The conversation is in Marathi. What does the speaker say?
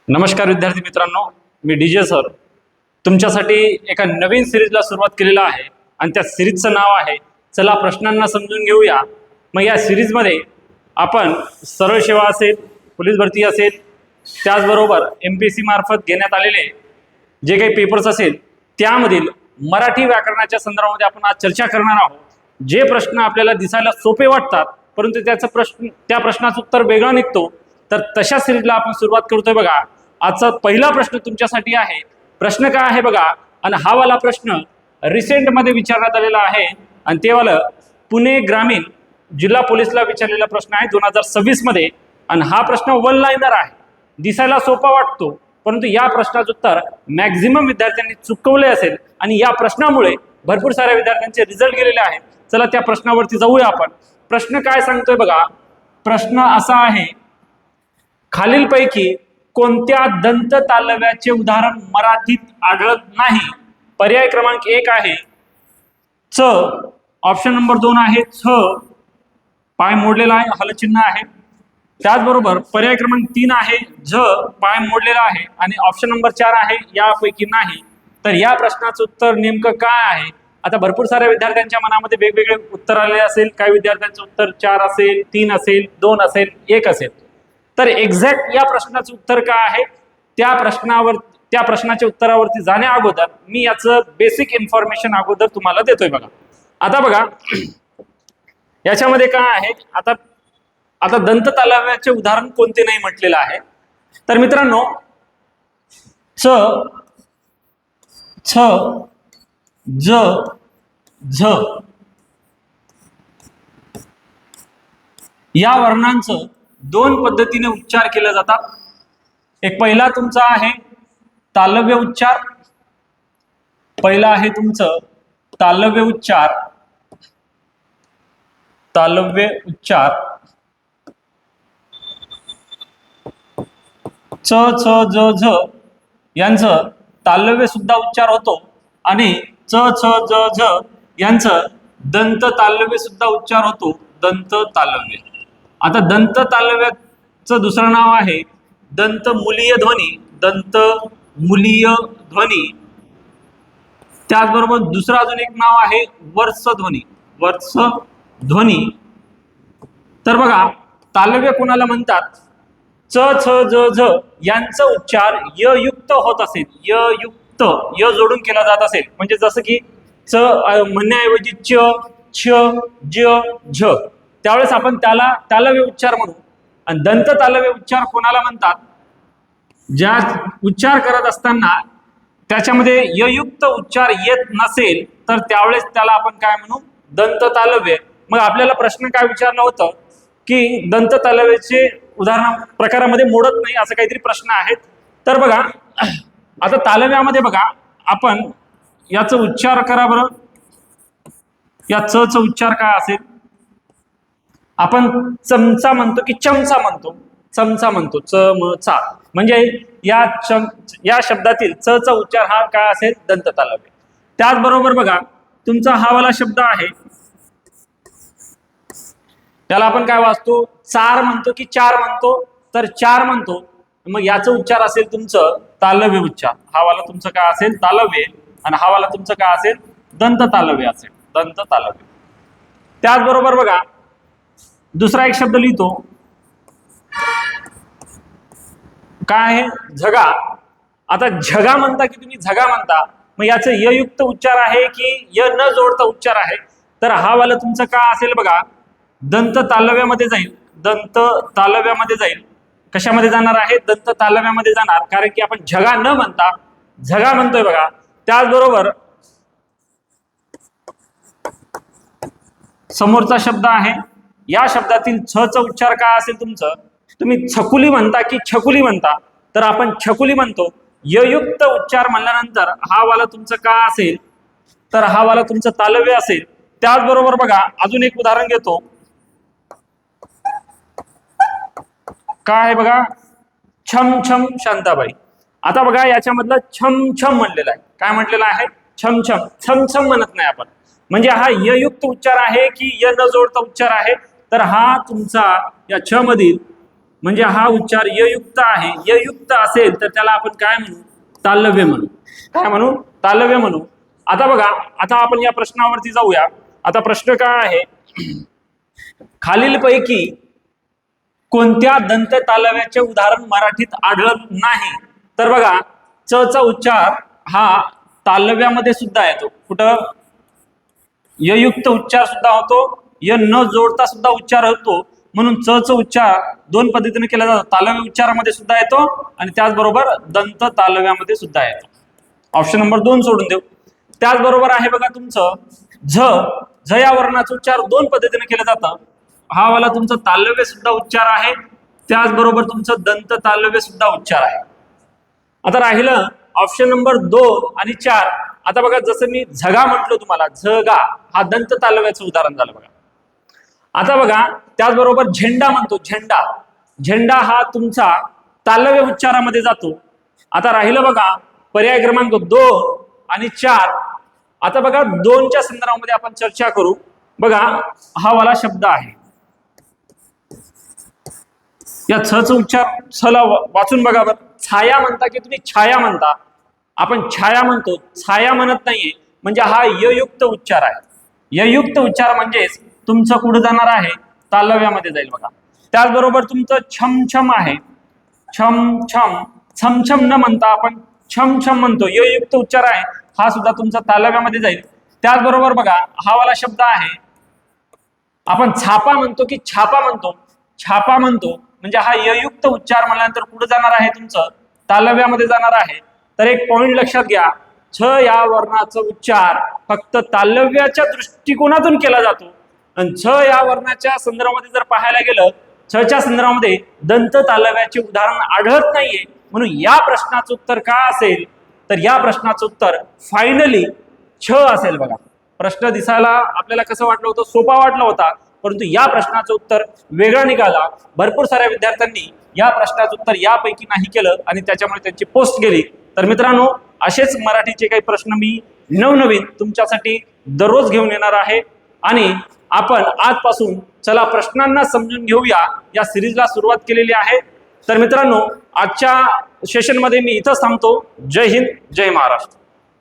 नमस्कार विद्यार्थी मित्रांनो, मी डीजे सर तुमच्यासाठी एका नवीन सिरीजला सुरुवात केलेला आहे आणि त्या सिरीजचं नाव आहे चला प्रश्नांना समजून घेऊया। मग या सिरीजमध्ये आपण सरळ सेवा असेल, पोलीस भरती असेल, त्याचबरोबर MPSC मार्फत घेण्यात आलेले जे काही पेपर्स असेल त्यामधील मराठी व्याकरणाच्या संदर्भामध्ये आपण आज चर्चा करणार आहोत। जे प्रश्न आपल्याला दिसायला सोपे वाटतात परंतु त्या प्रश्नाचं उत्तर वेगळं निघतो, तर तशा सिरीजला आपण सुरुवात करतोय बघा। आजचा पहिला प्रश्न तुमच्यासाठी आहे। प्रश्न काय आहे बघा, आणि हा वाला प्रश्न रिसेंट मध्ये विचारण्यात आलेला आहे आणि ते वाला पुणे ग्रामीण जिल्हा पोलीसला विचारलेला प्रश्न आहे 2026 मध्ये। आणि हा प्रश्न वन लाइनर आहे, दिसायला सोपा वाटतो परंतु या प्रश्नाचं उत्तर मॅक्झिमम विद्यार्थ्यांनी चुकवले असेल आणि या प्रश्नामुळे भरपूर साऱ्या विद्यार्थ्यांचे रिझल्ट गेलेले आहेत। चला त्या प्रश्नावरती जाऊया आपण। प्रश्न काय सांगतोय बघा, प्रश्न असा आहे, खालीलपैकी कोणत्या दंत तालव्याचे उदाहरण मराठीत आढळत नाही? पर्याय क्रमांक 1 आहे च, ऑप्शन नंबर 2 आहे छ, पाय मोडलेला आहे, हलचिन्ह आहे। त्याचबरोबर पर्याय क्रमांक 3 आहे झ, पाय मोडलेला आहे, आणि ऑप्शन नंबर 4 आहे यापैकी नाही। तर या प्रश्नाचं उत्तर नेमकं काय आहे? आता भरपूर साऱ्या विद्यार्थ्यांच्या मनामध्ये वेगवेगळे उत्तर आलेले असेल। काही विद्यार्थ्यांचं उत्तर 4 असेल, 3 असेल, 2 असेल, 1 असेल। तर एक्झॅक्ट या प्रश्नाचं उत्तर काय आहे त्या प्रश्नाच्या उत्तरावरती जाण्या अगोदर मी याचं बेसिक इन्फॉर्मेशन अगोदर तुम्हाला देतोय बघा। आता बघा याच्यामध्ये काय आहे, आता दंत तालव्याचे उदाहरण कोणते नाही म्हटलेलं आहे। तर मित्रांनो च, छ, ज, झ या वर्णांचं 2 पद्धतीने उच्चार केले जातात। एक पहिला तुमचा आहे तालव्य उच्चार, पहिला आहे तुमचं तालव्य उच्चार, च, छ, ज, झ यांचं तालव्य सुद्धा उच्चार होतो आणि च, छ, ज, झ यांचं दंत तालव्य सुद्धा उच्चार होतो, दंत तालव्य। आता दंत तालव्याचं दुसरं नाव आहे दंत मूलीय ध्वनी, दंत मूलीय ध्वनी। त्याचबरोबर दुसरं अजून एक नाव आहे वर्ष ध्वनी, वर्ष ध्वनी। तर बघा तालव्य कोणाला म्हणतात? च, छ, ज, झ यांचा उच्चार य युक्त होत असेल, य युक्त, य जोडून केला जात असेल, म्हणजे जसं की च म्हणण्याऐवजी च, छ, ज, झ, त्यावेळेस आपण त्याला तालव्य उच्चार म्हणू। आणि दंत तालव्य उच्चार कोणाला म्हणतात? ज्या उच्चार करत असताना त्याच्यामध्ये ययुक्त उच्चार येत नसेल तर त्यावेळेस त्याला आपण काय म्हणू? दंत तालव्य। मग आपल्याला प्रश्न काय विचारलं होतं की दंत तालव्याचे उदाहरण प्रकारामध्ये मोडत नाही असं काहीतरी प्रश्न आहेत। तर बघा आता तालव्यामध्ये बघा आपण याचा उच्चार करा बरं, या च चा उच्चार काय असेल? आपण चमचा म्हणतो की चमचा म्हणतो? चमचा म्हणतो, च म चा, म्हणजे या शब्दातील च चा उच्चार हा काय असेल? दंत तालव्य। त्याचबरोबर बघा तुमचा हा वाला शब्द आहे, त्याला आपण काय वाचतो? चार म्हणतो की चार म्हणतो? तर चार म्हणतो, मग याचा उच्चार असेल तुमचं तालव्य उच्चार। हा वाला तुमचं काय असेल? तालव्य, आणि हा वाला तुमचं काय असेल? दंत तालव्य असेल, दंत तालव्य। त्याचबरोबर बघा दुसरा एक शब्द लिहितो, काय आहे? झगा। आता झगा म्हणता की तुम्ही झगा म्हणता, मग याचं ययुक्त उच्चार आहे की य न जोडता उच्चार आहे? तर हा वाला तुमचं काय असेल बघा? दंत तालव्यामध्ये जाईल, दंत तालव्यामध्ये जाईल। कशामध्ये जाणार आहे? दंत तालव्यामध्ये जाणार, कारण की आपण झगा न म्हणता झगा म्हणतोय बघा। त्याचबरोबर समोरचा शब्द आहे, या शब्दातील छ चा उच्चार काय असेल तुमचं? तुम्ही छकुली म्हणता की छकुली म्हणता? तर आपण छकुली म्हणतो। ययुक्त उच्चार म्हणल्यानंतर हा वाला तुमचं काय असेल? तर हा वाला तुमचं तालव्य असेल। त्याचबरोबर बघा अजून एक उदाहरण घेतो, काय आहे बघा? छम छम शांताबाई। आता बघा याच्यामधलं छम छम म्हणलेलं आहे, काय म्हटलेलं आहे? छम छम, छम छम म्हणत नाही आपण, म्हणजे हा ययुक्त उच्चार आहे की य न जोडता उच्चार आहे? तर हा तुमचा या छ मधील म्हणजे हा उच्चार ययुक्त आहे. ययुक्त असेल तर त्याला आपण काय म्हणू? तालव्य म्हणू. काय म्हणू? तालव्य म्हणू. आता बघा, आता आपण या प्रश्नावरती जाऊया. आता प्रश्न काय आहे? खालीलपैकी कोणत्या दंत तालव्याचे उदाहरण मराठीत आढळत नाही? तर बघा, च चा उच्चार हा तालव्यामध्ये सुद्धा येतो. कुठं? ययुक्त उच्चार सुद्धा होतो, य न जोडता सुद्धा उच्चार होतो. म्हणून च चा उच्चार दोन पद्धतीने केला जातो. तालव्य उच्चारामध्ये सुद्धा येतो आणि त्याचबरोबर दंत तालव्यामध्ये सुद्धा येतो. ऑप्शन नंबर 2 सोडून देऊ. त्याचबरोबर आहे बघा तुमचं झ. झ या वर्णाचा उच्चार दोन पद्धतीने केलं जातं. हा वाला तुमचा तालव्य सुद्धा उच्चार आहे, त्याचबरोबर तुमचं दंत तालव्य सुद्धा उच्चार आहे. आता राहिलं ऑप्शन नंबर 2 आणि 4. आता बघा, जसं मी झगा म्हटलो तुम्हाला, झगा हा दंत तालव्याचं उदाहरण झालं बघा. आता बघा, त्याचबरोबर झेंडा म्हणतो, झेंडा. झेंडा हा तुमचा तालव्य उच्चारामध्ये जातो. आता राहिलं बघा पर्याय क्रमांक 2 आणि 4. आता बघा 2च्या संदर्भामध्ये आपण चर्चा करू. बघा, हा वाला शब्द आहे, या छ चा उच्चार छला वाचून बघा बरं. छाया म्हणता की तुम्ही छाया म्हणता? आपण छाया म्हणतो, छाया म्हणत नाहीये. म्हणजे हा ययुक्त उच्चार आहे. ययुक्त उच्चार म्हणजेच तुमचं कुठं जाणार आहे? तालव्यामध्ये जाईल बघा. त्याचबरोबर तुमचं छमछम आहे, छम छम. छमछम न म्हणता आपण छमछम म्हणतो, ययुक्त उच्चार आहे, हा सुद्धा तुमचा तालव्यामध्ये जाईल. त्याचबरोबर बघा, हा वाला शब्द आहे, आपण छापा म्हणतो की छापा म्हणतो? छापा म्हणतो. म्हणजे हा ययुक्त उच्चार म्हणल्यानंतर कुठे जाणार आहे? तुमचं तालव्यामध्ये जाणार आहे. तर एक पॉइंट लक्षात घ्या, छ या वर्णाचा उच्चार फक्त तालव्याच्या दृष्टिकोनातून केला जातो. आणि छ या वर्णाच्या संदर्भामध्ये जर पाहायला गेलं, छ च्या संदर्भामध्ये दंत तालव्याचे उदाहरण आढळत नाहीये. म्हणून या प्रश्नाचं उत्तर काय असेल? तर या प्रश्नाचं उत्तर फायनली छ असेल बघा. प्रश्न दिसायला आपल्याला कसं वाटलं होतं? सोपा वाटला होता, परंतु या प्रश्नाचं उत्तर वेगळं निघाला. भरपूर साऱ्या विद्यार्थ्यांनी या प्रश्नाचं उत्तर यापैकी नाही केलं आणि त्याच्यामुळे त्यांची पोस्ट गेली. तर मित्रांनो, असेच मराठीचे काही प्रश्न मी नवनवीन तुमच्यासाठी दररोज घेऊन येणार आहे. आणि आपण आजपासून चला प्रश्नांना समजून घेऊया या सिरीजला सुरुवात केलेली आहे. तर मित्रांनो, आजच्या सेशनमध्ये मी इथंच थांबतो. जय हिंद, जय महाराष्ट्र.